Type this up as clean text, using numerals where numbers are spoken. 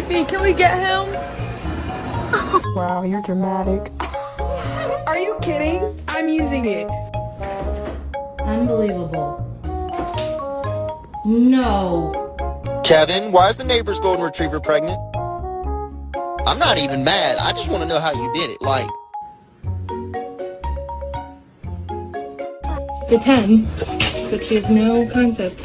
baby. Can we get him? Wow, you're dramatic. Are you kidding? I'm using it. Unbelievable. No. Kevin, why is the neighbor's golden retriever pregnant? I'm not even mad. I just want to know how you did it. Like, It's a 10, but she has no concept.